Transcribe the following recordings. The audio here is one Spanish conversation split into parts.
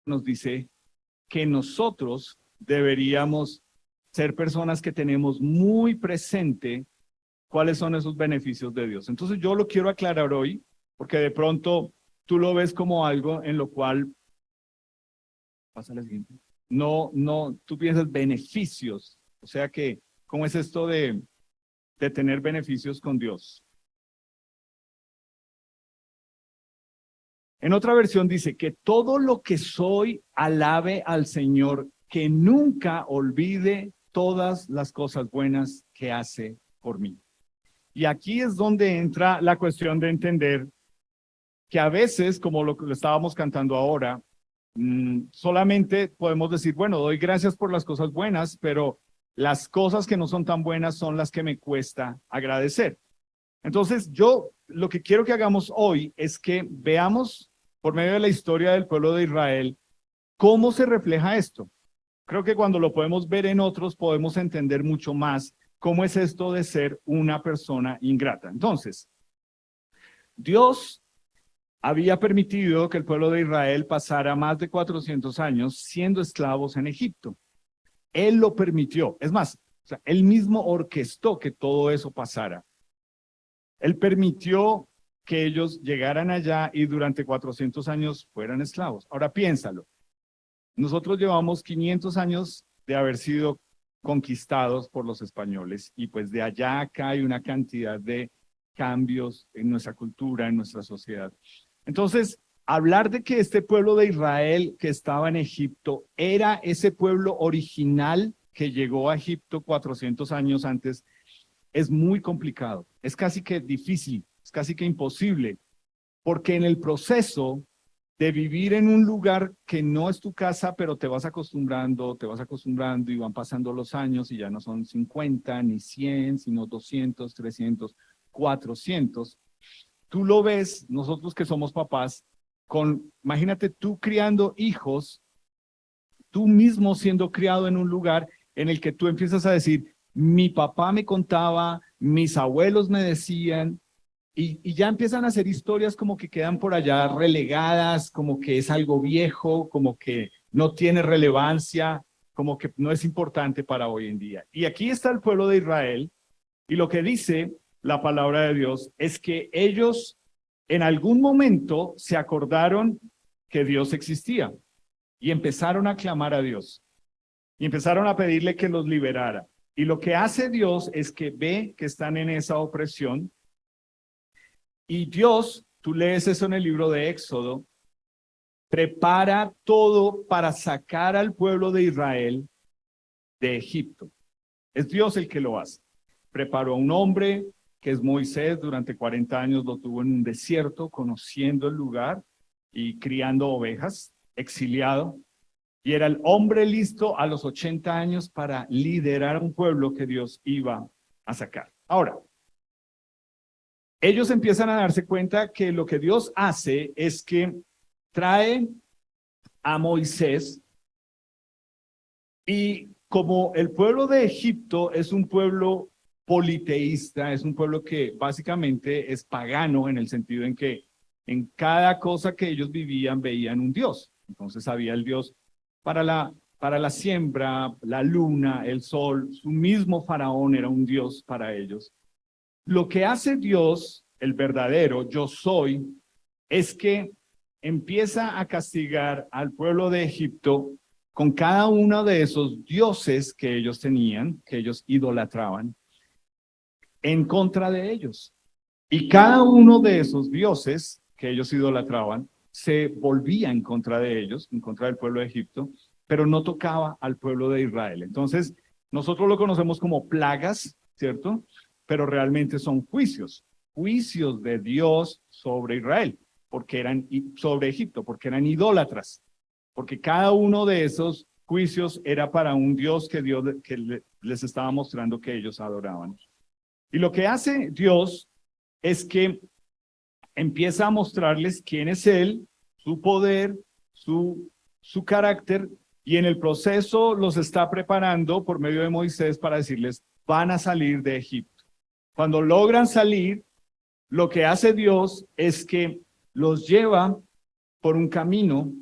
nos dice que nosotros deberíamos ser personas que tenemos muy presente cuáles son esos beneficios de Dios. Entonces yo lo quiero aclarar hoy, porque de pronto tú lo ves como algo en lo cual, pasa la siguiente, tú piensas beneficios, o sea que, ¿cómo es esto de tener beneficios con Dios? En otra versión dice que todo lo que soy alabe al Señor, que nunca olvide todas las cosas buenas que hace por mí. Y aquí es donde entra la cuestión de entender que a veces, como lo que estábamos cantando ahora, solamente podemos decir, bueno, doy gracias por las cosas buenas, pero las cosas que no son tan buenas son las que me cuesta agradecer. Entonces, yo lo que quiero que hagamos hoy es que veamos por medio de la historia del pueblo de Israel cómo se refleja esto. Creo que cuando lo podemos ver en otros podemos entender mucho más cómo es esto de ser una persona ingrata. Entonces, Dios había permitido que el pueblo de Israel pasara más de 400 años siendo esclavos en Egipto. Él lo permitió. Es más, o sea, él mismo orquestó que todo eso pasara. Él permitió que ellos llegaran allá y durante 400 años fueran esclavos. Ahora piénsalo. Nosotros llevamos 500 años de haber sido conquistados por los españoles y pues de allá acá hay una cantidad de cambios en nuestra cultura, en nuestra sociedad. Entonces, hablar de que este pueblo de Israel que estaba en Egipto era ese pueblo original que llegó a Egipto 400 años antes es muy complicado, es casi que difícil, es casi que imposible, porque en el proceso de vivir en un lugar que no es tu casa, pero te vas acostumbrando y van pasando los años y ya no son 50 ni 100, sino 200, 300, 400. Tú lo ves, nosotros que somos papás, imagínate tú criando hijos, tú mismo siendo criado en un lugar en el que tú empiezas a decir, mi papá me contaba, mis abuelos me decían, y ya empiezan a hacer historias como que quedan por allá relegadas, como que es algo viejo, como que no tiene relevancia, como que no es importante para hoy en día. Y aquí está el pueblo de Israel, y lo que dice la palabra de Dios es que ellos en algún momento se acordaron que Dios existía y empezaron a clamar a Dios y empezaron a pedirle que los liberara. Y lo que hace Dios es que ve que están en esa opresión y Dios, tú lees eso en el libro de Éxodo, prepara todo para sacar al pueblo de Israel de Egipto. Es Dios el que lo hace. Preparó a un hombre que es Moisés, durante 40 años lo tuvo en un desierto, conociendo el lugar y criando ovejas, exiliado. Y era el hombre listo a los 80 años para liderar a un pueblo que Dios iba a sacar. Ahora, ellos empiezan a darse cuenta que lo que Dios hace es que trae a Moisés y como el pueblo de Egipto es un pueblo politeísta, es un pueblo que básicamente es pagano en el sentido en que en cada cosa que ellos vivían veían un dios. Entonces había el dios para la siembra, la luna, el sol, su mismo faraón era un dios para ellos. Lo que hace Dios, el verdadero yo soy, es que empieza a castigar al pueblo de Egipto con cada uno de esos dioses que ellos tenían, que ellos idolatraban, en contra de ellos. Y cada uno de esos dioses que ellos idolatraban se volvía en contra de ellos, en contra del pueblo de Egipto, pero no tocaba al pueblo de Israel. Entonces, nosotros lo conocemos como plagas, ¿cierto? Pero realmente son juicios, juicios de Dios sobre Israel, porque sobre Egipto, porque eran idólatras, porque cada uno de esos juicios era para un Dios que les estaba mostrando que ellos adoraban. Y lo que hace Dios es que empieza a mostrarles quién es Él, su poder, su carácter, y en el proceso los está preparando por medio de Moisés para decirles, van a salir de Egipto. Cuando logran salir, lo que hace Dios es que los lleva por un camino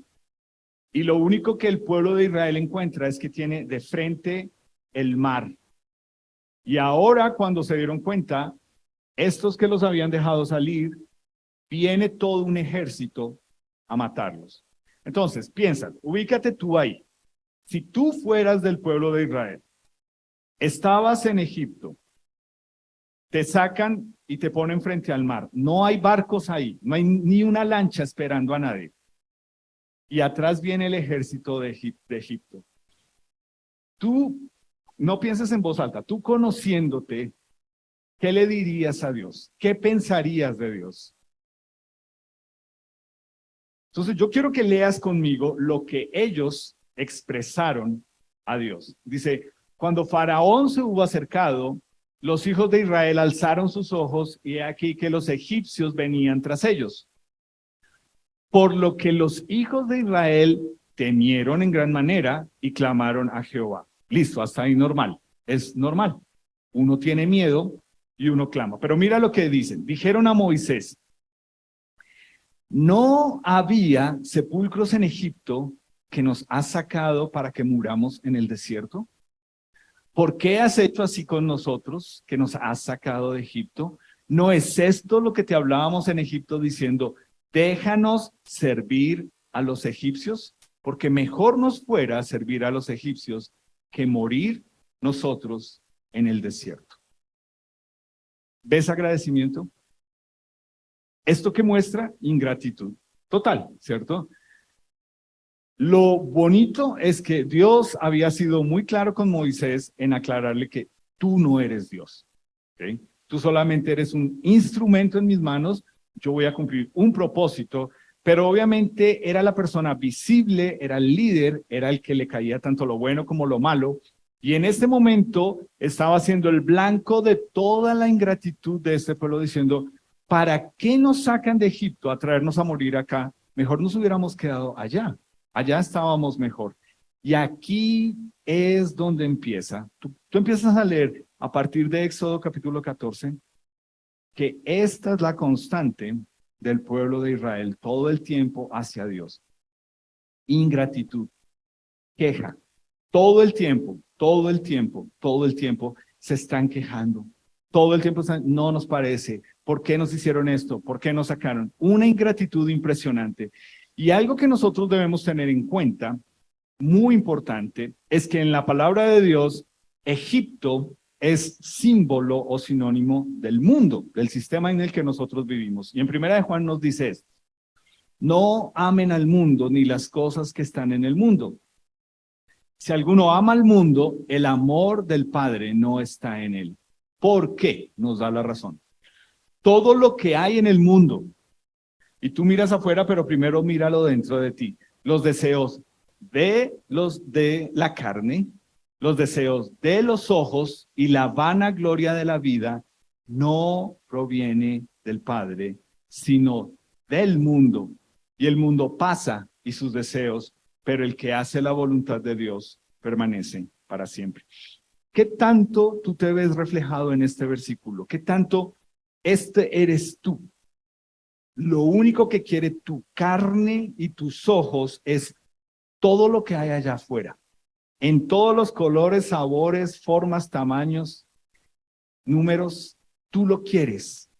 Y lo único que el pueblo de Israel encuentra es que tiene de frente el mar. Y ahora, cuando se dieron cuenta, estos que los habían dejado salir, viene todo un ejército a matarlos. Entonces, piensa, ubícate tú ahí. Si tú fueras del pueblo de Israel, estabas en Egipto, te sacan y te ponen frente al mar. No hay barcos ahí, no hay ni una lancha esperando a nadie. Y atrás viene el ejército de Egipto. Tú no pienses en voz alta, tú conociéndote, ¿qué le dirías a Dios? ¿Qué pensarías de Dios? Entonces yo quiero que leas conmigo lo que ellos expresaron a Dios. Dice, cuando Faraón se hubo acercado, los hijos de Israel alzaron sus ojos y he aquí que los egipcios venían tras ellos. Por lo que los hijos de Israel temieron en gran manera y clamaron a Jehová. Listo, hasta ahí normal. Es normal. Uno tiene miedo y uno clama. Pero mira lo que dicen. Dijeron a Moisés, no había sepulcros en Egipto que nos has sacado para que muramos en el desierto. ¿Por qué has hecho así con nosotros, que nos has sacado de Egipto? ¿No es esto lo que te hablábamos en Egipto diciendo, déjanos servir a los egipcios? Porque mejor nos fuera servir a los egipcios que morir nosotros en el desierto. ¿Ves agradecimiento? Esto que muestra ingratitud total, ¿cierto? Lo bonito es que Dios había sido muy claro con Moisés en aclararle que tú no eres Dios. ¿Okay? Tú solamente eres un instrumento en mis manos, yo voy a cumplir un propósito, pero obviamente era la persona visible, era el líder, era el que le caía tanto lo bueno como lo malo, y en este momento estaba siendo el blanco de toda la ingratitud de este pueblo diciendo, ¿para qué nos sacan de Egipto a traernos a morir acá? Mejor nos hubiéramos quedado allá. Allá estábamos mejor. Y aquí es donde empieza. Tú empiezas a leer a partir de Éxodo capítulo 14, que esta es la constante del pueblo de Israel todo el tiempo hacia Dios. Ingratitud, queja, todo el tiempo, todo el tiempo, todo el tiempo se están quejando. Todo el tiempo están, no nos parece, ¿por qué nos hicieron esto? ¿Por qué nos sacaron? Una ingratitud impresionante. Y algo que nosotros debemos tener en cuenta, muy importante, es que en la palabra de Dios, Egipto es símbolo o sinónimo del mundo, del sistema en el que nosotros vivimos. Y en Primera de Juan nos dice esto, no amen al mundo ni las cosas que están en el mundo. Si alguno ama al mundo, el amor del Padre no está en él. ¿Por qué? Nos da la razón. Todo lo que hay en el mundo, y tú miras afuera, pero primero míralo dentro de ti. Los deseos de la carne, los deseos de los ojos y la vanagloria de la vida no proviene del Padre, sino del mundo. Y el mundo pasa y sus deseos, pero el que hace la voluntad de Dios permanece para siempre. ¿Qué tanto tú te ves reflejado en este versículo? ¿Qué tanto este eres tú? Lo único que quiere tu carne y tus ojos es todo lo que hay allá afuera, en todos los colores, sabores, formas, tamaños, números, tú lo quieres.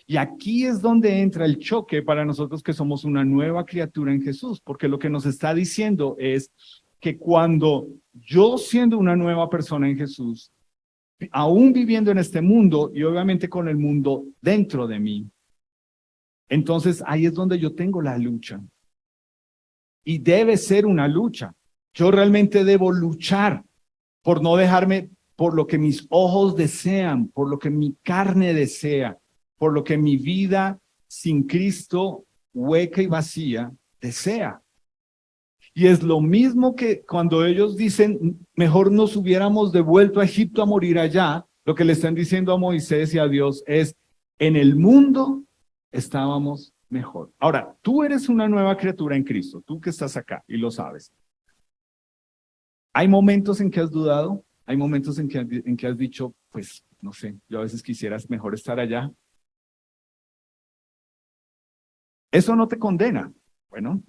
Y aquí es donde entra el choque para nosotros que somos una nueva criatura en Jesús, porque lo que nos está diciendo es que cuando yo siendo una nueva persona en Jesús, aún viviendo en este mundo y obviamente con el mundo dentro de mí, entonces ahí es donde yo tengo la lucha. Y debe ser una lucha. Yo realmente debo luchar por no dejarme por lo que mis ojos desean, por lo que mi carne desea, por lo que mi vida sin Cristo, hueca y vacía, desea. Y es lo mismo que cuando ellos dicen, mejor nos hubiéramos devuelto a Egipto a morir allá, lo que le están diciendo a Moisés y a Dios es, en el mundo estábamos mejor. Ahora, tú eres una nueva criatura en Cristo, tú que estás acá y lo sabes. ¿Hay momentos en que has dudado? ¿Hay momentos en que has dicho, pues, no sé, yo a veces quisieras mejor estar allá? Eso no te condena. Bueno,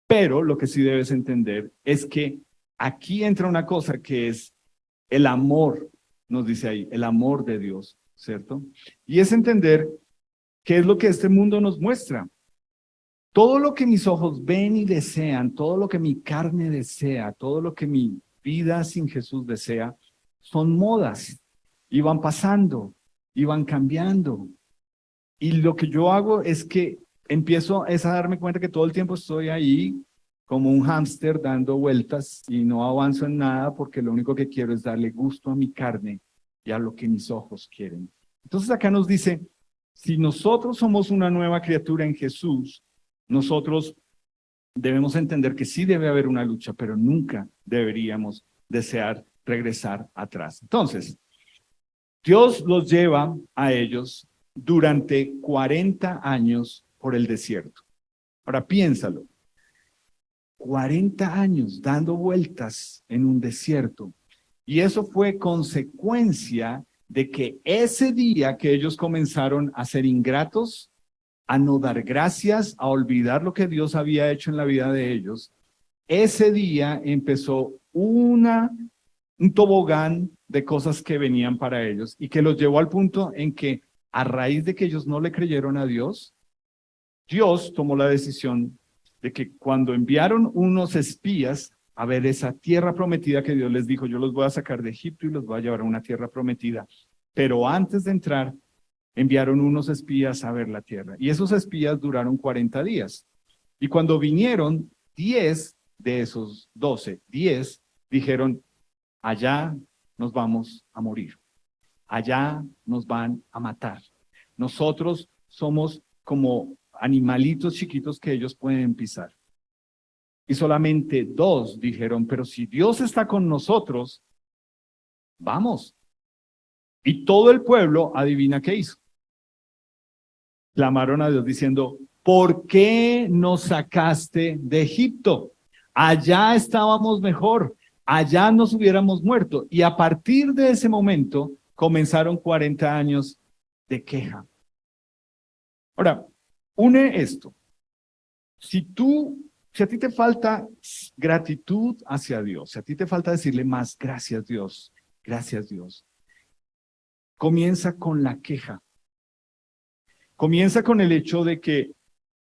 Pero lo que sí debes entender es que aquí entra una cosa que es el amor, nos dice ahí, el amor de Dios, ¿cierto? Y es entender qué es lo que este mundo nos muestra. Todo lo que mis ojos ven y desean, todo lo que mi carne desea, todo lo que mi vida sin Jesús desea, son modas y van pasando y van cambiando. Y lo que yo hago es que empiezo es a darme cuenta que todo el tiempo estoy ahí como un hámster dando vueltas y no avanzo en nada porque lo único que quiero es darle gusto a mi carne y a lo que mis ojos quieren. Entonces acá nos dice, si nosotros somos una nueva criatura en Jesús, nosotros debemos entender que sí debe haber una lucha, pero nunca deberíamos desear regresar atrás. Entonces, Dios los lleva a ellos durante 40 años por el desierto. Ahora piénsalo, 40 años dando vueltas en un desierto. Y eso fue consecuencia de que ese día que ellos comenzaron a ser ingratos, a no dar gracias, a olvidar lo que Dios había hecho en la vida de ellos, ese día empezó un tobogán de cosas que venían para ellos y que los llevó al punto en que a raíz de que ellos no le creyeron a Dios, Dios tomó la decisión de que cuando enviaron unos espías a ver esa tierra prometida que Dios les dijo, yo los voy a sacar de Egipto y los voy a llevar a una tierra prometida, pero antes de entrar, enviaron unos espías a ver la tierra. Y esos espías duraron 40 días. Y cuando vinieron, 10 de esos 12, 10 dijeron, allá nos vamos a morir. Allá nos van a matar. Nosotros somos como animalitos chiquitos que ellos pueden pisar. Y solamente 2 dijeron, pero si Dios está con nosotros, vamos. Y todo el pueblo, adivina qué hizo. Clamaron a Dios diciendo, ¿por qué nos sacaste de Egipto? Allá estábamos mejor, allá nos hubiéramos muerto. Y a partir de ese momento comenzaron 40 años de queja. Ahora, une esto. Si a ti te falta gratitud hacia Dios, si a ti te falta decirle más, gracias Dios, comienza con la queja. Comienza con el hecho de que,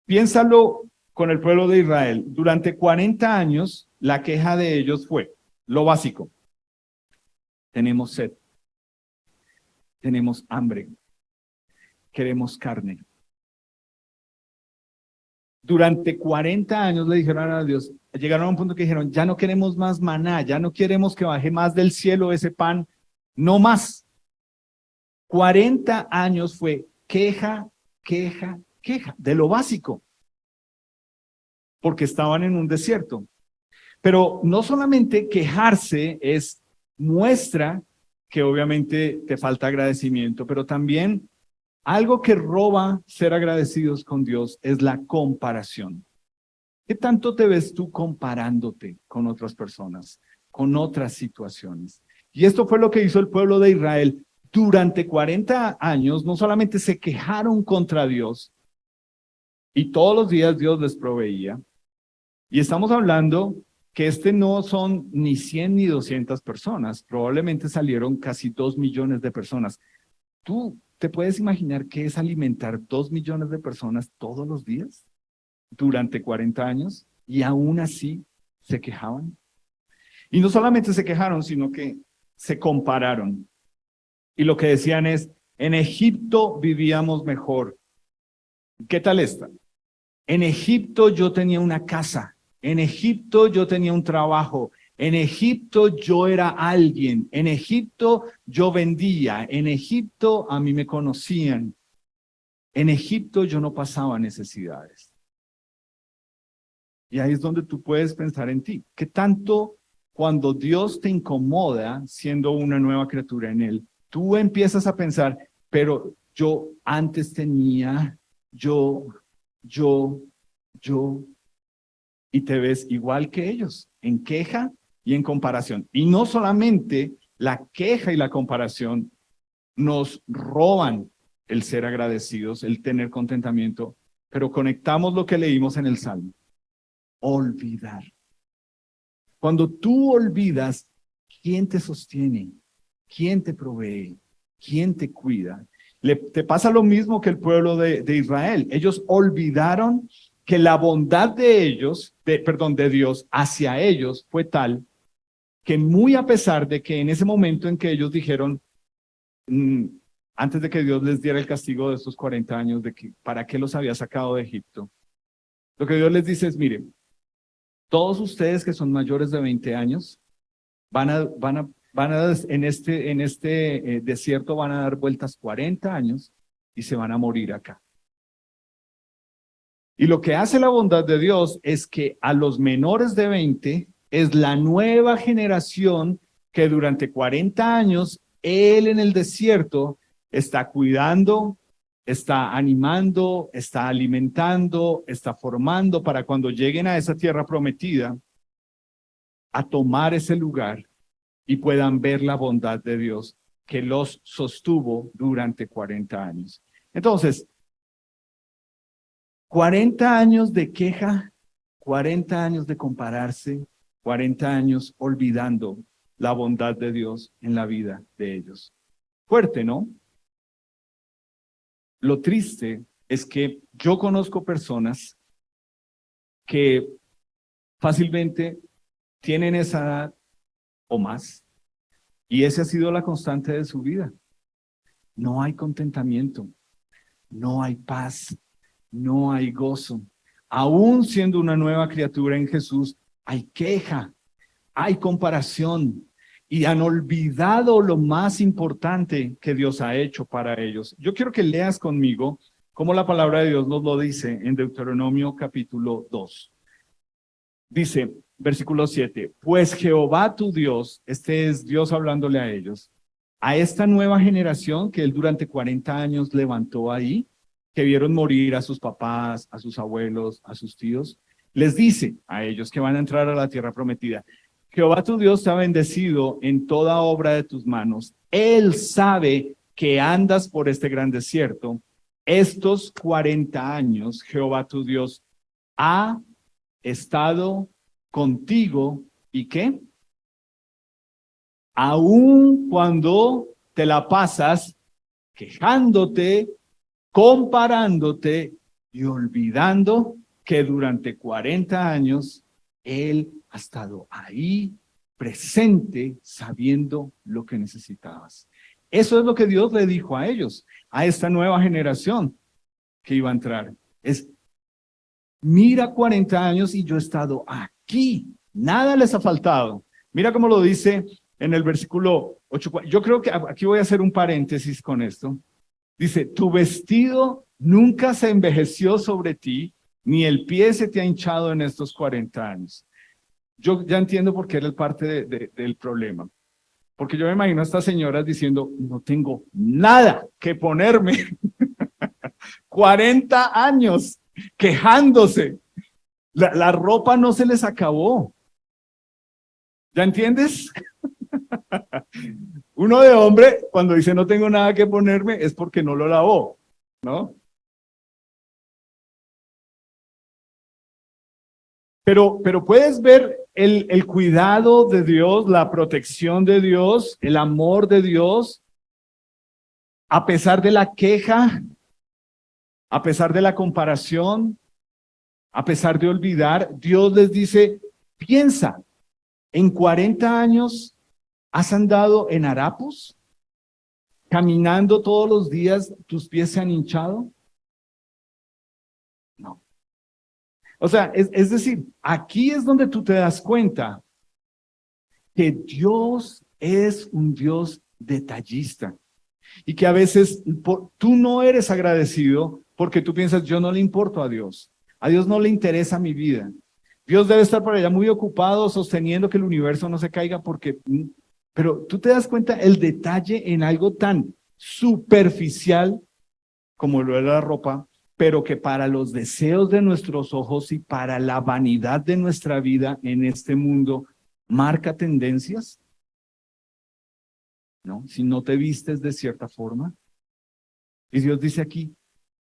piénsalo con el pueblo de Israel, durante 40 años la queja de ellos fue lo básico. Tenemos sed, tenemos hambre, queremos carne. Durante 40 años le dijeron a Dios, llegaron a un punto que dijeron, ya no queremos más maná, ya no queremos que baje más del cielo ese pan, no más. 40 años fue queja, de lo básico, porque estaban en un desierto. Pero no solamente quejarse muestra que obviamente te falta agradecimiento, pero también algo que roba ser agradecidos con Dios es la comparación. ¿Qué tanto te ves tú comparándote con otras personas, con otras situaciones? Y esto fue lo que hizo el pueblo de Israel. Durante 40 años no solamente se quejaron contra Dios, y todos los días Dios les proveía, y estamos hablando que no son ni 100 ni 200 personas, probablemente salieron casi 2 millones de personas. ¿Tú te puedes imaginar qué es alimentar 2 millones de personas todos los días durante 40 años? Y aún así se quejaban. Y no solamente se quejaron, sino que se compararon. Y lo que decían es, en Egipto vivíamos mejor. ¿Qué tal esta? En Egipto yo tenía una casa, en Egipto yo tenía un trabajo, en Egipto yo era alguien, en Egipto yo vendía, en Egipto a mí me conocían, en Egipto yo no pasaba necesidades. Y ahí es donde tú puedes pensar en ti. ¿Qué tanto cuando Dios te incomoda siendo una nueva criatura en Él, tú empiezas a pensar, pero yo antes tenía, yo, y te ves igual que ellos, en queja y en comparación. Y no solamente la queja y la comparación nos roban el ser agradecidos, el tener contentamiento, pero conectamos lo que leímos en el Salmo. olvidar. Cuando tú olvidas, ¿quién te sostiene? ¿Quién te provee? ¿Quién te cuida? Te pasa lo mismo que el pueblo de Israel. Ellos olvidaron que la bondad de ellos, de Dios hacia ellos fue tal que muy a pesar de que en ese momento en que ellos dijeron, antes de que Dios les diera el castigo de estos 40 años, de que para qué los había sacado de Egipto, lo que Dios les dice es, miren, todos ustedes que son mayores de 20 años, en este desierto van a dar vueltas 40 años y se van a morir acá. Y lo que hace la bondad de Dios es que a los menores de 20 es la nueva generación que durante 40 años Él en el desierto está cuidando, está animando, está alimentando, está formando para cuando lleguen a esa tierra prometida, a tomar ese lugar y puedan ver la bondad de Dios que los sostuvo durante 40 años. Entonces, 40 años de queja, 40 años de compararse, 40 años olvidando la bondad de Dios en la vida de ellos. Fuerte, ¿no? Lo triste es que yo conozco personas que fácilmente tienen esa edad o más, y esa ha sido la constante de su vida. No hay contentamiento, no hay paz, no hay gozo. Aún siendo una nueva criatura en Jesús, hay queja, hay comparación y han olvidado lo más importante que Dios ha hecho para ellos. Yo quiero que leas conmigo cómo la palabra de Dios nos lo dice en Deuteronomio capítulo 2. Dice, versículo 7, pues Jehová tu Dios, este es Dios hablándole a ellos, a esta nueva generación que él durante 40 años levantó ahí, que vieron morir a sus papás, a sus abuelos, a sus tíos, les dice a ellos que van a entrar a la tierra prometida, Jehová tu Dios te ha bendecido en toda obra de tus manos. Él sabe que andas por este gran desierto. Estos 40 años, Jehová tu Dios ha estado contigo y qué, aun cuando te la pasas quejándote, comparándote y olvidando que durante 40 años Él ha estado ahí presente sabiendo lo que necesitabas. Eso es lo que Dios le dijo a ellos, a esta nueva generación que iba a entrar. Es, mira 40 años y yo he estado aquí, nada les ha faltado. Mira cómo lo dice en el versículo 8. Yo creo que aquí voy a hacer un paréntesis con esto. Dice, tu vestido nunca se envejeció sobre ti, ni el pie se te ha hinchado en estos 40 años. Yo ya entiendo por qué era el parte del problema. Porque yo me imagino a estas señoras diciendo, no tengo nada que ponerme. 40 años quejándose. La ropa no se les acabó. ¿Ya entiendes? Uno de hombre, cuando dice no tengo nada que ponerme, es porque no lo lavó, ¿no? Pero puedes ver el cuidado de Dios, la protección de Dios, el amor de Dios, a pesar de la queja, a pesar de la comparación, a pesar de olvidar, Dios les dice, piensa, en 40 años has andado en harapos, caminando todos los días, tus pies se han hinchado. No. O sea, es decir, aquí es donde tú te das cuenta que Dios es un Dios detallista y que a veces tú no eres agradecido porque tú piensas, yo no le importo a Dios no le interesa mi vida. Dios debe estar por allá muy ocupado sosteniendo que el universo no se caiga porque, pero tú te das cuenta el detalle en algo tan superficial como lo es la ropa, pero que para los deseos de nuestros ojos y para la vanidad de nuestra vida en este mundo marca tendencias, ¿no? Si no te vistes de cierta forma. Y Dios dice aquí,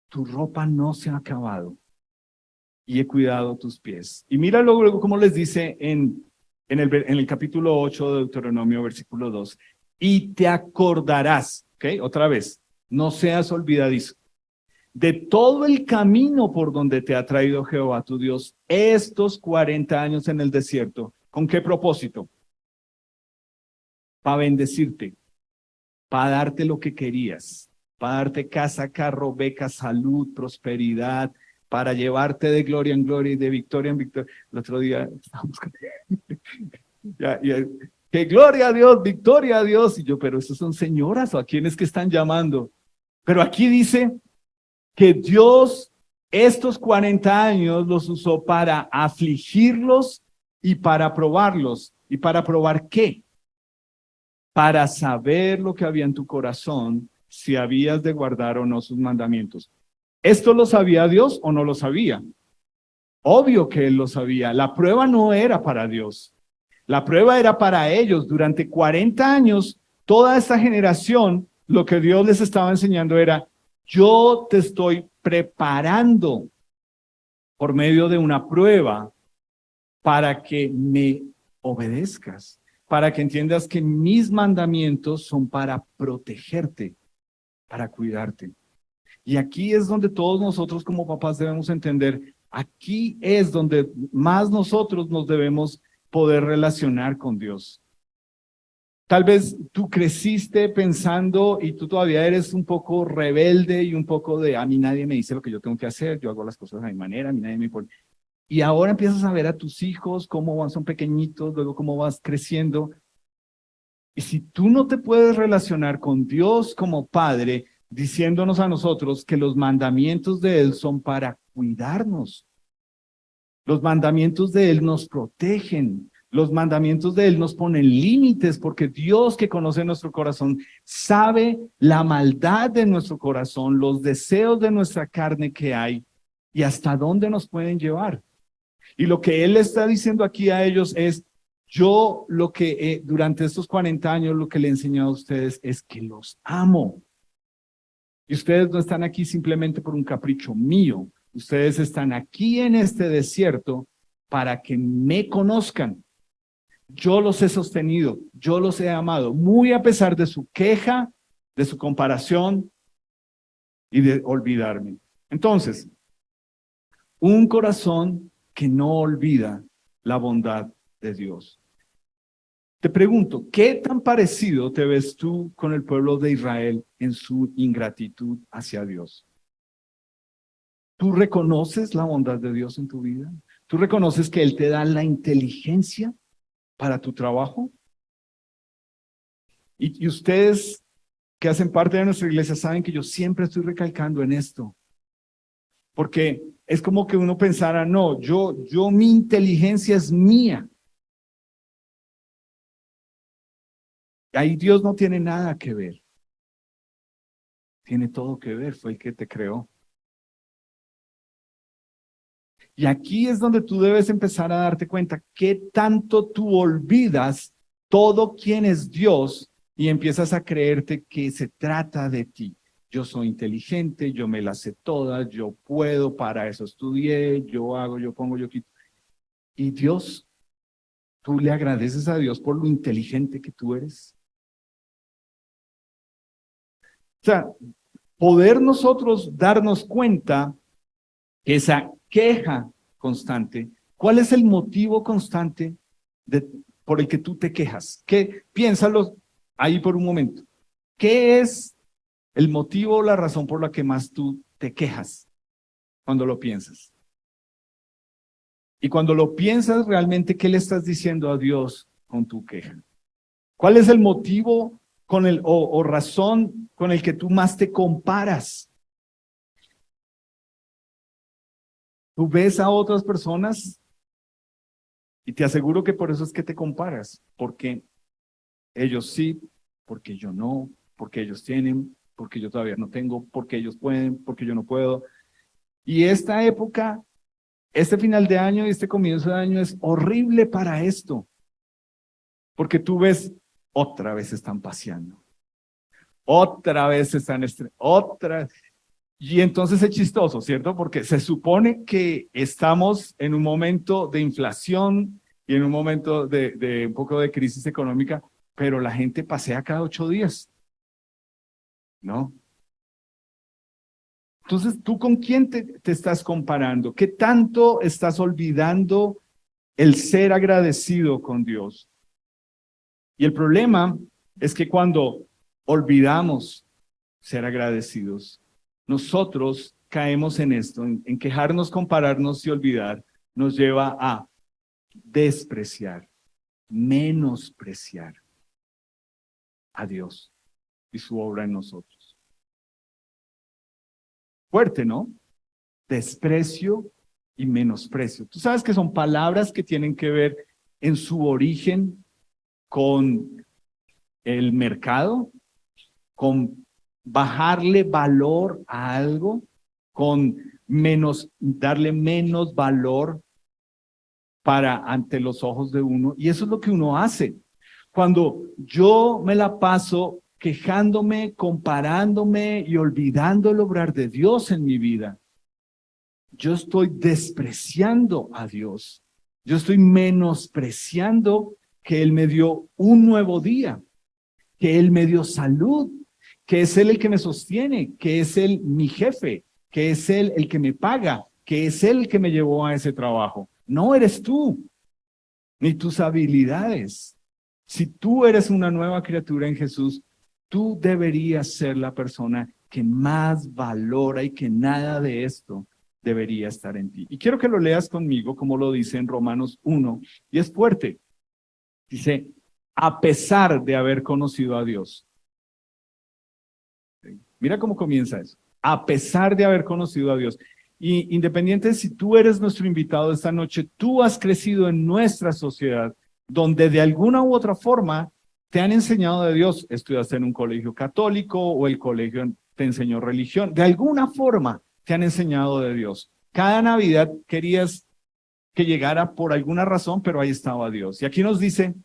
tu ropa no se ha acabado. y he cuidado tus pies. Y mira luego cómo les dice en el capítulo 8 de Deuteronomio, versículo 2. Y te acordarás, ¿ok? Otra vez, no seas olvidadizo, de todo el camino por donde te ha traído Jehová tu Dios estos 40 años en el desierto. ¿Con qué propósito? Para bendecirte, para darte lo que querías, para darte casa, carro, beca, salud, prosperidad, para llevarte de gloria en gloria y de victoria en victoria. El otro día estábamos con... que gloria a Dios, victoria a Dios. Y yo, pero ¿esos son señoras o a quiénes que están llamando? Pero aquí dice que Dios estos 40 años los usó para afligirlos y para probarlos. ¿Y para probar qué? Para saber lo que había en tu corazón, si habías de guardar o no sus mandamientos. ¿Esto lo sabía Dios o no lo sabía? Obvio que él lo sabía. La prueba no era para Dios. La prueba era para ellos. Durante 40 años, toda esta generación, lo que Dios les estaba enseñando era, yo te estoy preparando por medio de una prueba para que me obedezcas, para que entiendas que mis mandamientos son para protegerte, para cuidarte. Y aquí es donde todos nosotros como papás debemos entender, aquí es donde más nosotros nos debemos poder relacionar con Dios. Tal vez tú creciste pensando y tú todavía eres un poco rebelde y un poco de a mí nadie me dice lo que yo tengo que hacer, yo hago las cosas a mi manera, a mí nadie me importa. Y ahora empiezas a ver a tus hijos, cómo van, son pequeñitos, luego cómo vas creciendo. Y si tú no te puedes relacionar con Dios como Padre, diciéndonos a nosotros que los mandamientos de Él son para cuidarnos, los mandamientos de Él nos protegen, los mandamientos de Él nos ponen límites, porque Dios que conoce nuestro corazón sabe la maldad de nuestro corazón, los deseos de nuestra carne que hay y hasta dónde nos pueden llevar. Y lo que Él está diciendo aquí a ellos es, yo lo que durante estos 40 años lo que le he enseñado a ustedes es que los amo. Y ustedes no están aquí simplemente por un capricho mío. Ustedes están aquí en este desierto para que me conozcan. Yo los he sostenido, yo los he amado, muy a pesar de su queja, de su comparación y de olvidarme. Entonces, un corazón que no olvida la bondad de Dios. Te pregunto, ¿qué tan parecido te ves tú con el pueblo de Israel en su ingratitud hacia Dios? ¿Tú reconoces la bondad de Dios en tu vida? ¿Tú reconoces que Él te da la inteligencia para tu trabajo? Y ustedes que hacen parte de nuestra iglesia saben que yo siempre estoy recalcando en esto. Porque es como que uno pensara, no, mi inteligencia es mía. Ahí Dios no tiene nada que ver. Tiene todo que ver, fue el que te creó. Y aquí es donde tú debes empezar a darte cuenta qué tanto tú olvidas todo quién es Dios y empiezas a creerte que se trata de ti. Yo soy inteligente, yo me las sé todas, yo puedo, para eso estudié, yo hago, yo pongo, yo quito. Y Dios, tú le agradeces a Dios por lo inteligente que tú eres. O sea, poder nosotros darnos cuenta que esa queja constante, ¿cuál es el motivo constante por el que tú te quejas? Piénsalo ahí por un momento. ¿Qué es el motivo o la razón por la que más tú te quejas cuando lo piensas? Y cuando lo piensas realmente, ¿qué le estás diciendo a Dios con tu queja? ¿Cuál es el motivo o razón con el que tú más te comparas? Tú ves a otras personas y te aseguro que por eso es que te comparas, porque ellos sí, porque yo no, porque ellos tienen, porque yo todavía no tengo, porque ellos pueden, porque yo no puedo. Y esta época, este final de año y este comienzo de año es horrible para esto, porque tú ves, otra vez están paseando, otra vez están, otra. Y entonces es chistoso, ¿cierto? Porque se supone que estamos en un momento de inflación y en un momento de un poco de crisis económica, pero la gente pasea cada 8 días, ¿no? Entonces, ¿tú con quién te estás comparando? ¿Qué tanto estás olvidando el ser agradecido con Dios? Y el problema es que cuando olvidamos ser agradecidos, nosotros caemos en esto, en quejarnos, compararnos y olvidar, nos lleva a despreciar, menospreciar a Dios y su obra en nosotros. Fuerte, ¿no? Desprecio y menosprecio. Tú sabes que son palabras que tienen que ver en su origen con el mercado, con bajarle valor a algo, con darle menos valor para ante los ojos de uno. Y eso es lo que uno hace. Cuando yo me la paso quejándome, comparándome y olvidando el obrar de Dios en mi vida, yo estoy despreciando a Dios. Yo estoy menospreciando que Él me dio un nuevo día, que Él me dio salud, que es Él el que me sostiene, que es Él mi jefe, que es Él el que me paga, que es Él el que me llevó a ese trabajo. No eres tú, ni tus habilidades. Si tú eres una nueva criatura en Jesús, tú deberías ser la persona que más valora y que nada de esto debería estar en ti. Y quiero que lo leas conmigo, como lo dice en Romanos 1, y es fuerte. Dice, a pesar de haber conocido a Dios. Mira cómo comienza eso. A pesar de haber conocido a Dios. Y independiente de si tú eres nuestro invitado esta noche, tú has crecido en nuestra sociedad, donde de alguna u otra forma te han enseñado de Dios. Estudiaste en un colegio católico o el colegio te enseñó religión. De alguna forma te han enseñado de Dios. Cada Navidad querías que llegara por alguna razón, pero ahí estaba Dios. Y aquí nos dice,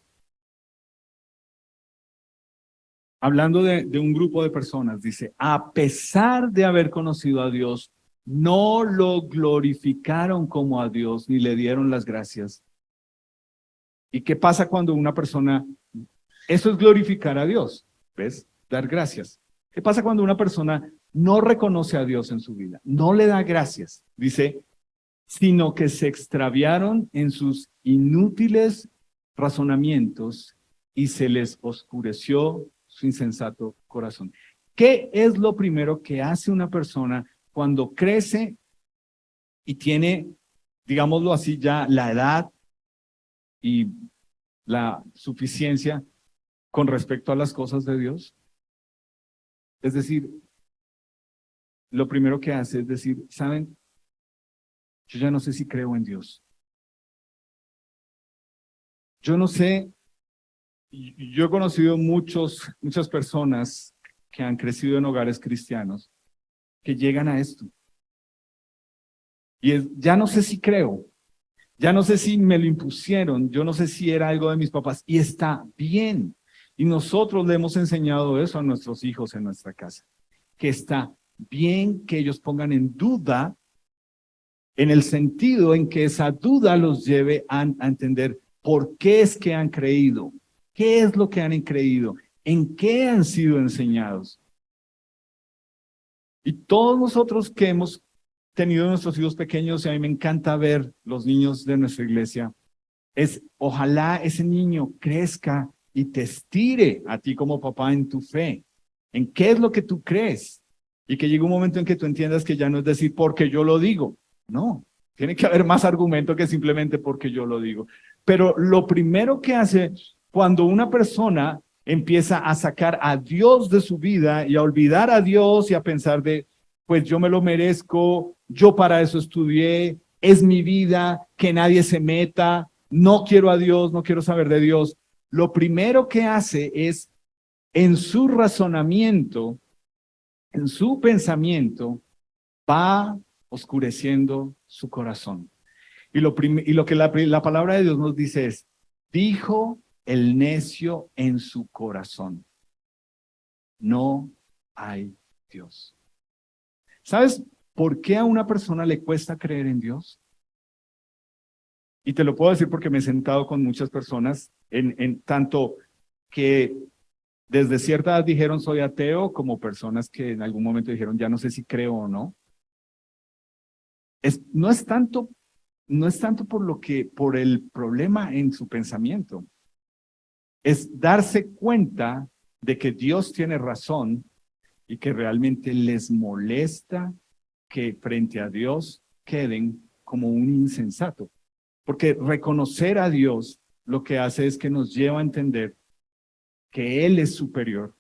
hablando de un grupo de personas, dice, a pesar de haber conocido a Dios, no lo glorificaron como a Dios ni le dieron las gracias. ¿Y qué pasa cuando una persona, eso es glorificar a Dios, ¿ves? Dar gracias. ¿Qué pasa cuando una persona no reconoce a Dios en su vida? No le da gracias, dice, sino que se extraviaron en sus inútiles razonamientos y se les oscureció su insensato corazón. ¿Qué es lo primero que hace una persona cuando crece y tiene, digámoslo así, ya la edad y la suficiencia con respecto a las cosas de Dios? Es decir, lo primero que hace es decir, ¿saben? Yo ya no sé si creo en Dios. Yo no sé. Yo he conocido muchas personas que han crecido en hogares cristianos que llegan a esto. Y ya no sé si creo, ya no sé si me lo impusieron, yo no sé si era algo de mis papás. Y está bien. Y nosotros le hemos enseñado eso a nuestros hijos en nuestra casa. Que está bien que ellos pongan en duda, en el sentido en que esa duda los lleve a entender por qué es que han creído, qué es lo que han creído, en qué han sido enseñados. Y todos nosotros que hemos tenido nuestros hijos pequeños, y a mí me encanta ver los niños de nuestra iglesia, ojalá ese niño crezca y te estire a ti como papá en tu fe, en qué es lo que tú crees, y que llegue un momento en que tú entiendas que ya no es decir porque yo lo digo, no, tiene que haber más argumento que simplemente porque yo lo digo. Pero lo primero que hace cuando una persona empieza a sacar a Dios de su vida y a olvidar a Dios y a pensar de, pues yo me lo merezco, yo para eso estudié, es mi vida, que nadie se meta, no quiero a Dios, no quiero saber de Dios. Lo primero que hace es, en su razonamiento, en su pensamiento, va oscureciendo su corazón. Y lo que la palabra de Dios nos dice es, dijo el necio en su corazón, no hay Dios. ¿Sabes por qué a una persona le cuesta creer en Dios? Y te lo puedo decir porque me he sentado con muchas personas, en tanto que desde cierta edad dijeron soy ateo, como personas que en algún momento dijeron ya no sé si creo o no. No es tanto, no es tanto por el problema en su pensamiento. Es darse cuenta de que Dios tiene razón y que realmente les molesta que frente a Dios queden como un insensato. Porque reconocer a Dios lo que hace es que nos lleva a entender que Él es superior,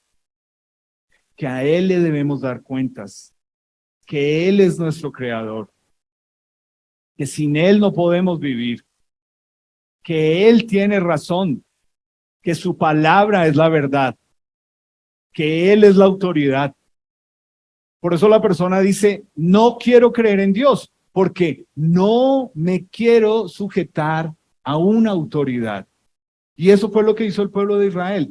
que a Él le debemos dar cuentas, que Él es nuestro creador, que sin Él no podemos vivir, que Él tiene razón, que su palabra es la verdad, que Él es la autoridad. Por eso la persona dice, no quiero creer en Dios, porque no me quiero sujetar a una autoridad. Y eso fue lo que hizo el pueblo de Israel,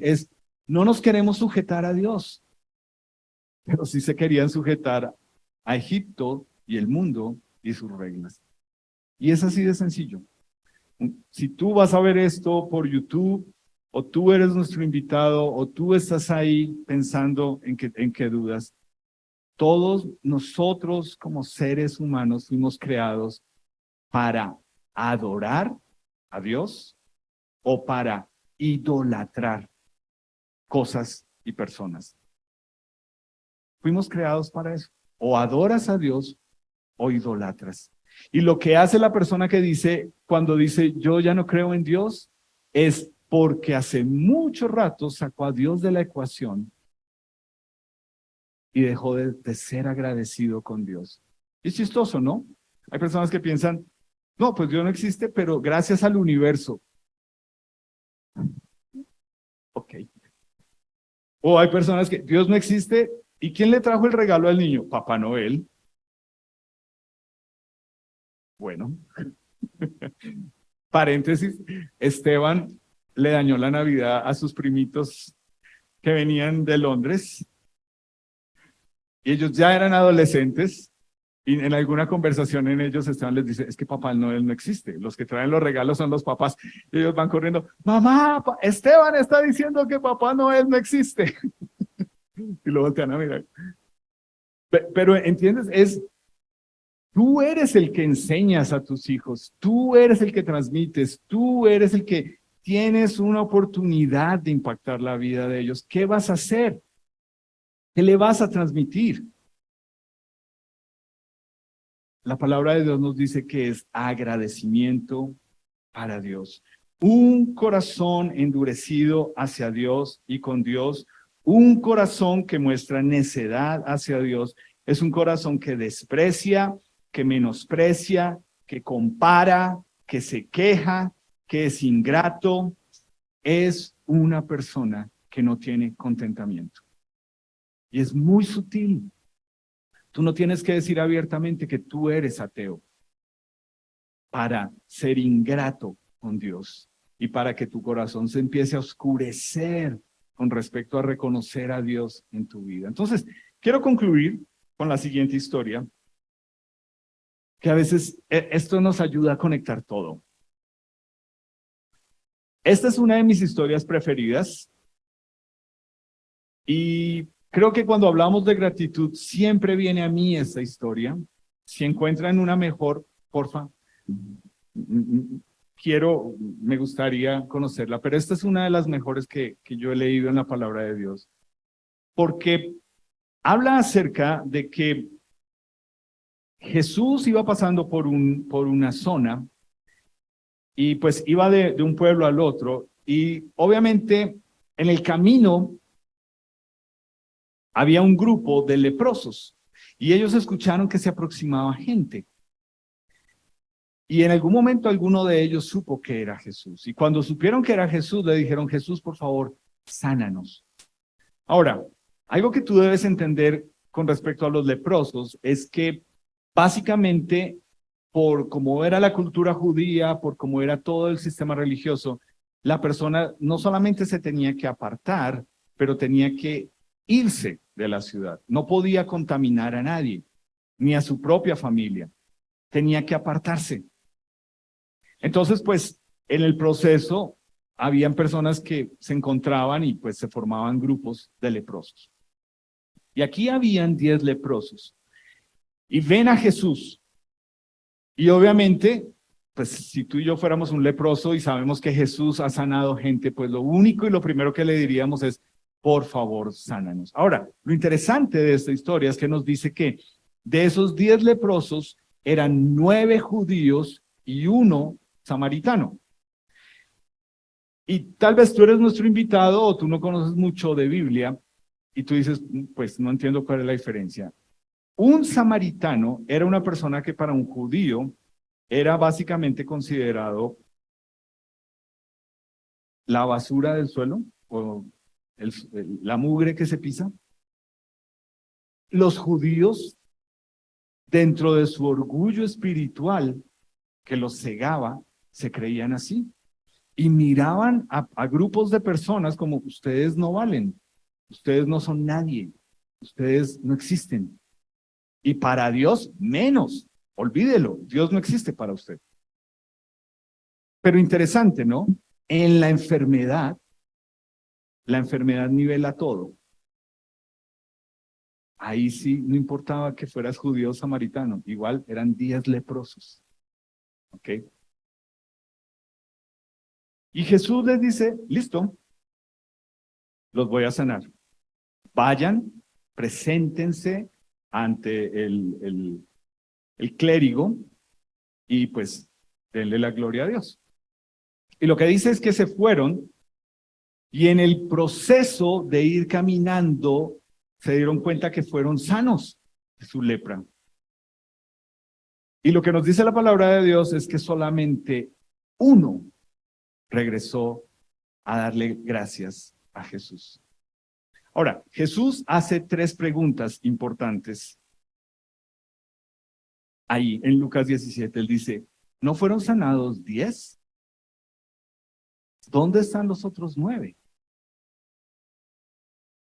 no nos queremos sujetar a Dios, pero sí se querían sujetar a Egipto y el mundo y sus reglas. Y es así de sencillo. Si tú vas a ver esto por YouTube, o tú eres nuestro invitado, o tú estás ahí pensando en qué dudas, todos nosotros como seres humanos fuimos creados para adorar a Dios o para idolatrar cosas y personas. Fuimos creados para eso. O adoras a Dios o idolatras. Y lo que hace la persona que dice, cuando dice yo ya no creo en Dios, es porque hace mucho rato sacó a Dios de la ecuación y dejó de ser agradecido con Dios. Es chistoso, ¿no? Hay personas que piensan, no, pues Dios no existe, pero gracias al universo. Ok. O hay personas que Dios no existe, ¿y quién le trajo el regalo al niño? Papá Noel. Bueno, paréntesis, Esteban le dañó la Navidad a sus primitos que venían de Londres y ellos ya eran adolescentes y en alguna conversación en ellos Esteban les dice, es que Papá Noel no existe, los que traen los regalos son los papás. Y ellos van corriendo, mamá, Esteban está diciendo que Papá Noel no existe. Y luego voltean a mirar. Pero, ¿entiendes? Tú eres el que enseñas a tus hijos, tú eres el que transmites, tú eres el que tienes una oportunidad de impactar la vida de ellos. ¿Qué vas a hacer? ¿Qué le vas a transmitir? La palabra de Dios nos dice que es agradecimiento para Dios. Un corazón endurecido hacia Dios y con Dios, un corazón que muestra necedad hacia Dios, es un corazón que desprecia, que menosprecia, que compara, que se queja, que es ingrato, es una persona que no tiene contentamiento. Y es muy sutil. Tú no tienes que decir abiertamente que tú eres ateo para ser ingrato con Dios y para que tu corazón se empiece a oscurecer con respecto a reconocer a Dios en tu vida. Entonces, quiero concluir con la siguiente historia, que a veces esto nos ayuda a conectar todo. Esta es una de mis historias preferidas y creo que cuando hablamos de gratitud siempre viene a mí esta historia. Si encuentran una mejor, porfa, me gustaría conocerla, pero esta es una de las mejores que yo he leído en la palabra de Dios, porque habla acerca de que Jesús iba pasando por una zona y pues iba de un pueblo al otro y obviamente en el camino había un grupo de leprosos y ellos escucharon que se aproximaba gente. Y en algún momento alguno de ellos supo que era Jesús. Y cuando supieron que era Jesús, le dijeron, Jesús, por favor, sánanos. Ahora, algo que tú debes entender con respecto a los leprosos es que básicamente, por cómo era la cultura judía, por cómo era todo el sistema religioso, la persona no solamente se tenía que apartar, pero tenía que irse de la ciudad. No podía contaminar a nadie. ni a su propia familia. Tenía que apartarse. Entonces, pues, en el proceso habían personas que se encontraban y pues se formaban grupos de leprosos. Y aquí habían 10 leprosos. Y ven a Jesús. Y obviamente, pues si tú y yo fuéramos un leproso y sabemos que Jesús ha sanado gente, pues lo único y lo primero que le diríamos es, por favor, sánanos. Ahora, lo interesante de esta historia es que nos dice que de esos 10 leprosos eran 9 judíos y 1 samaritano. Y tal vez tú eres nuestro invitado o tú no conoces mucho de Biblia y tú dices, pues no entiendo cuál es la diferencia. Un samaritano era una persona que para un judío era básicamente considerado la basura del suelo o la mugre que se pisa. Los judíos, dentro de su orgullo espiritual que los cegaba, se creían así y miraban a grupos de personas como ustedes no valen, ustedes no son nadie, ustedes no existen. Y para Dios, menos. Olvídelo, Dios no existe para usted. Pero interesante, ¿no? En la enfermedad nivela todo. Ahí sí, no importaba que fueras judío o samaritano, igual eran 10 leprosos. ¿Ok? Y Jesús les dice, listo, los voy a sanar. Vayan, preséntense ante el clérigo y pues denle la gloria a Dios. Y lo que dice es que se fueron y en el proceso de ir caminando se dieron cuenta que fueron sanos de su lepra. Y lo que nos dice la palabra de Dios es que solamente uno regresó a darle gracias a Jesús. Ahora, Jesús hace 3 preguntas importantes. Ahí en Lucas 17, él dice, ¿no fueron sanados 10? ¿Dónde están los otros 9?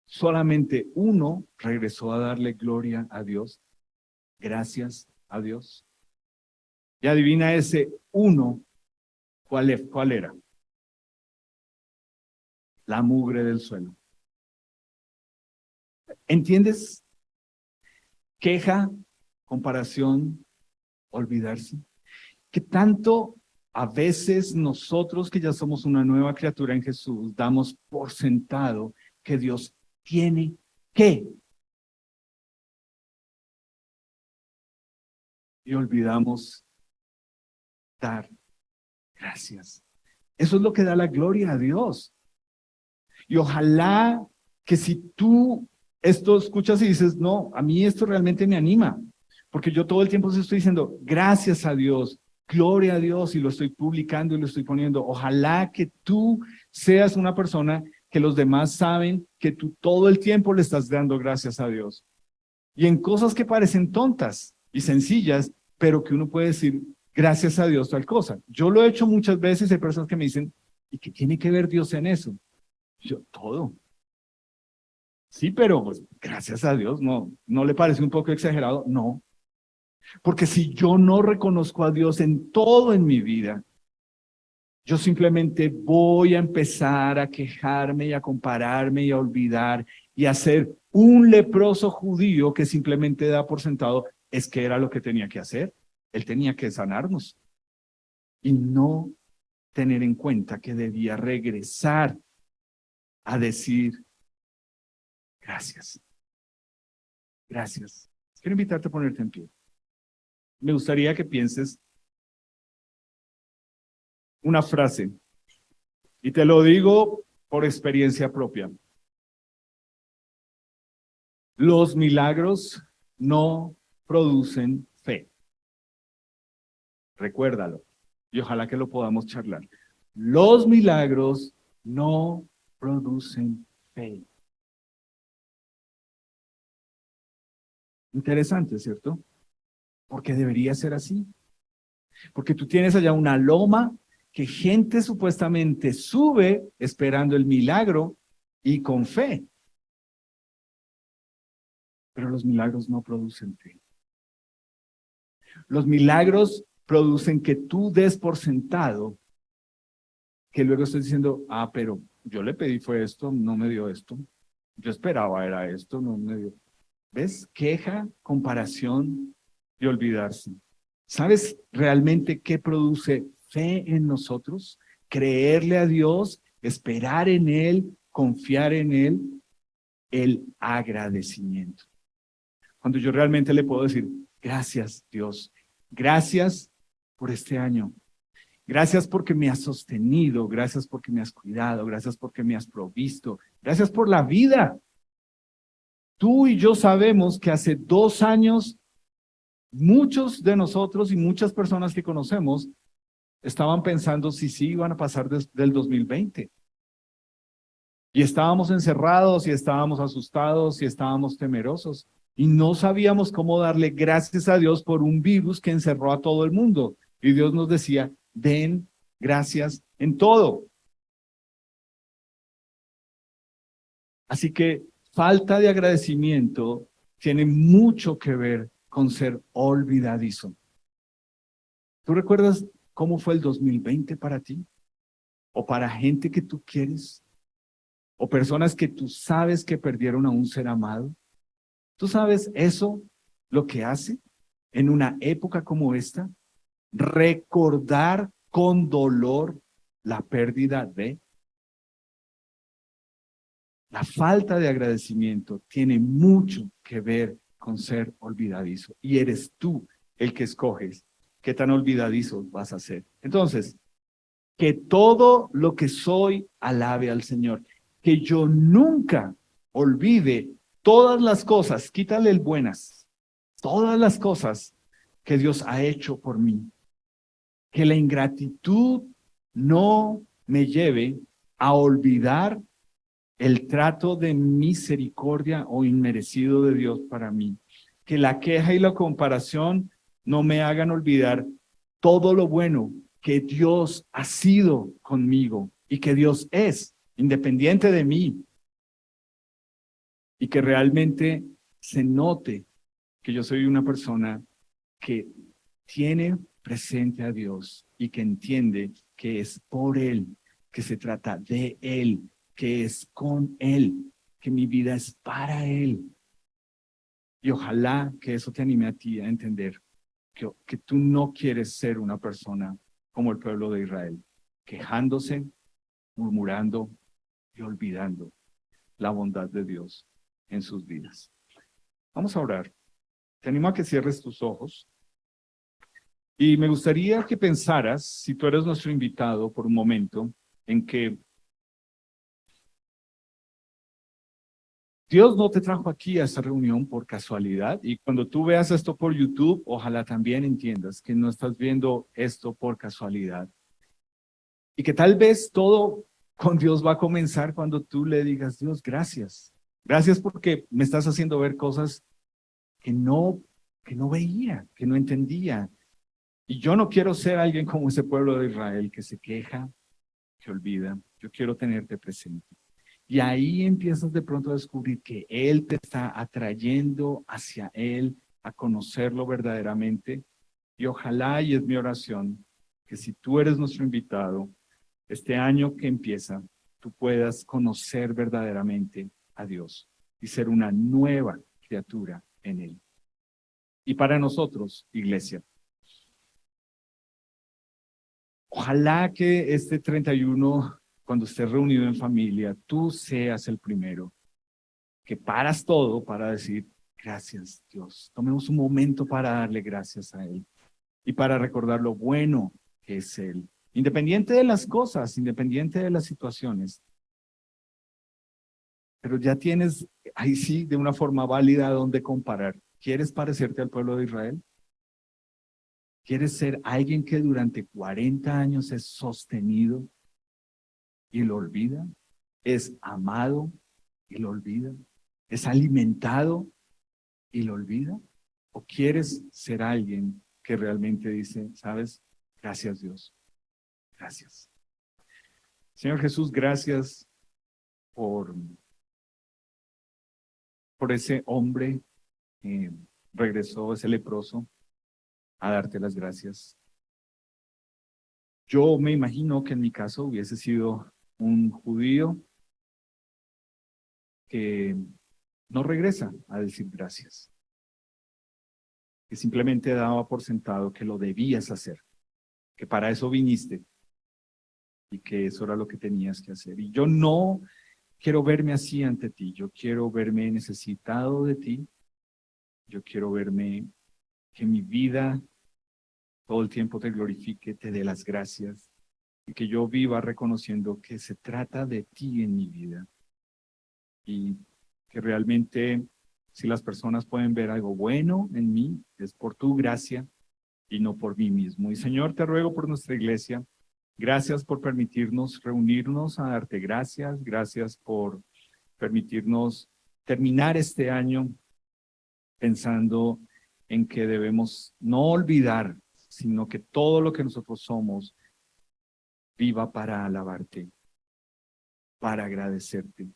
Solamente uno regresó a darle gloria a Dios, gracias a Dios. Y adivina ese uno, ¿cuál era? La mugre del suelo. ¿Entiendes? Queja, comparación, olvidarse. Que tanto a veces nosotros que ya somos una nueva criatura en Jesús, damos por sentado que Dios tiene que. Y olvidamos dar gracias. Eso es lo que da la gloria a Dios. Y ojalá que si tú esto escuchas y dices, no, a mí esto realmente me anima, porque yo todo el tiempo estoy diciendo, gracias a Dios, gloria a Dios, y lo estoy publicando y lo estoy poniendo. Ojalá que tú seas una persona que los demás saben que tú todo el tiempo le estás dando gracias a Dios. Y en cosas que parecen tontas y sencillas, pero que uno puede decir, gracias a Dios, tal cosa. Yo lo he hecho muchas veces, hay personas que me dicen, ¿y qué tiene que ver Dios en eso? Yo, todo. Sí, pero pues, gracias a Dios, ¿no le parece un poco exagerado? No. Porque si yo no reconozco a Dios en todo en mi vida, yo simplemente voy a empezar a quejarme y a compararme y a olvidar y a ser un leproso judío que simplemente da por sentado, es que era lo que tenía que hacer. Él tenía que sanarnos y no tener en cuenta que debía regresar a decir, gracias, gracias. Quiero invitarte a ponerte en pie. Me gustaría que pienses una frase, y te lo digo por experiencia propia. Los milagros no producen fe. Recuérdalo, y ojalá que lo podamos charlar. Los milagros no producen fe. Interesante, ¿cierto? Porque debería ser así. Porque tú tienes allá una loma que gente supuestamente sube esperando el milagro y con fe. Pero los milagros no producen fe. Los milagros producen que tú des por sentado, que luego estés diciendo, pero yo le pedí fue esto, no me dio esto. Yo esperaba era esto, no me dio. ¿Ves? Queja, comparación y olvidarse. ¿Sabes realmente qué produce fe en nosotros? Creerle a Dios, esperar en Él, confiar en Él, el agradecimiento. Cuando yo realmente le puedo decir, gracias Dios, gracias por este año, gracias porque me has sostenido, gracias porque me has cuidado, gracias porque me has provisto, gracias por la vida. Tú y yo sabemos que hace 2 años, muchos de nosotros y muchas personas que conocemos estaban pensando si sí iban a pasar del 2020. Y estábamos encerrados y estábamos asustados y estábamos temerosos. Y no sabíamos cómo darle gracias a Dios por un virus que encerró a todo el mundo. Y Dios nos decía, den gracias en todo. Así que falta de agradecimiento tiene mucho que ver con ser olvidadizo. ¿Tú recuerdas cómo fue el 2020 para ti? ¿O para gente que tú quieres? ¿O personas que tú sabes que perdieron a un ser amado? ¿Tú sabes eso lo que hace en una época como esta? Recordar con dolor la pérdida de. La falta de agradecimiento tiene mucho que ver con ser olvidadizo. Y eres tú el que escoges qué tan olvidadizo vas a ser. Entonces, que todo lo que soy alabe al Señor. Que yo nunca olvide todas las cosas, quítale el buenas, todas las cosas que Dios ha hecho por mí. Que la ingratitud no me lleve a olvidar el trato de misericordia o inmerecido de Dios para mí. Que la queja y la comparación no me hagan olvidar todo lo bueno que Dios ha sido conmigo y que Dios es, independiente de mí, y que realmente se note que yo soy una persona que tiene presente a Dios y que entiende que es por Él, que se trata de Él, que es con Él, que mi vida es para Él. Y ojalá que eso te anime a ti a entender que tú no quieres ser una persona como el pueblo de Israel, quejándose, murmurando y olvidando la bondad de Dios en sus vidas. Vamos a orar. Te animo a que cierres tus ojos. Y me gustaría que pensaras, si tú eres nuestro invitado por un momento, en que Dios no te trajo aquí a esta reunión por casualidad. Y cuando tú veas esto por YouTube, ojalá también entiendas que no estás viendo esto por casualidad. Y que tal vez todo con Dios va a comenzar cuando tú le digas, Dios, gracias. Gracias porque me estás haciendo ver cosas que no veía, que no entendía. Y yo no quiero ser alguien como ese pueblo de Israel que se queja, que olvida. Yo quiero tenerte presente. Y ahí empiezas de pronto a descubrir que Él te está atrayendo hacia Él, a conocerlo verdaderamente. Y ojalá, y es mi oración, que si tú eres nuestro invitado, este año que empieza, tú puedas conocer verdaderamente a Dios y ser una nueva criatura en Él. Y para nosotros, iglesia, ojalá que este 31, cuando estés reunido en familia, tú seas el primero que paras todo para decir, gracias Dios. Tomemos un momento para darle gracias a Él y para recordar lo bueno que es Él. Independiente de las cosas, independiente de las situaciones, pero ya tienes ahí sí de una forma válida donde comparar. ¿Quieres parecerte al pueblo de Israel? ¿Quieres ser alguien que durante 40 años es sostenido y lo olvida? ¿Es amado y lo olvida? ¿Es alimentado y lo olvida? ¿O quieres ser alguien que realmente dice, sabes, gracias Dios, gracias? Señor Jesús, gracias por, por ese hombre que regresó, ese leproso, a darte las gracias. Yo me imagino que en mi caso hubiese sido un judío que no regresa a decir gracias, que simplemente daba por sentado que lo debías hacer, que para eso viniste y que eso era lo que tenías que hacer. Y yo no quiero verme así ante ti, yo quiero verme necesitado de ti, yo quiero verme que mi vida todo el tiempo te glorifique, te dé las gracias y que yo viva reconociendo que se trata de ti en mi vida y que realmente si las personas pueden ver algo bueno en mí, es por tu gracia y no por mí mismo. Y Señor, te ruego por nuestra iglesia, gracias por permitirnos reunirnos a darte gracias, gracias por permitirnos terminar este año pensando en que debemos no olvidar, sino que todo lo que nosotros somos viva para alabarte, para agradecerte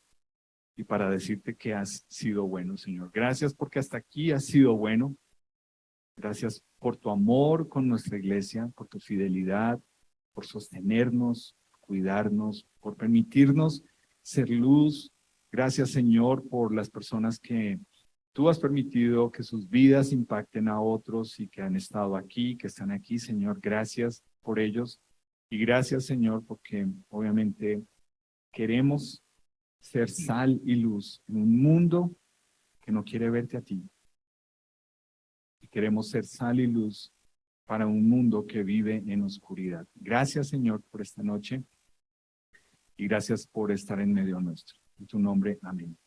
y para decirte que has sido bueno, Señor. Gracias porque hasta aquí has sido bueno. Gracias por tu amor con nuestra iglesia, por tu fidelidad, por sostenernos, cuidarnos, por permitirnos ser luz. Gracias, Señor, por las personas que tú has permitido que sus vidas impacten a otros y que han estado aquí, que están aquí, Señor. Gracias por ellos. Y gracias, Señor, porque obviamente queremos ser sal y luz en un mundo que no quiere verte a ti. Y queremos ser sal y luz para un mundo que vive en oscuridad. Gracias, Señor, por esta noche y gracias por estar en medio nuestro. En tu nombre, amén.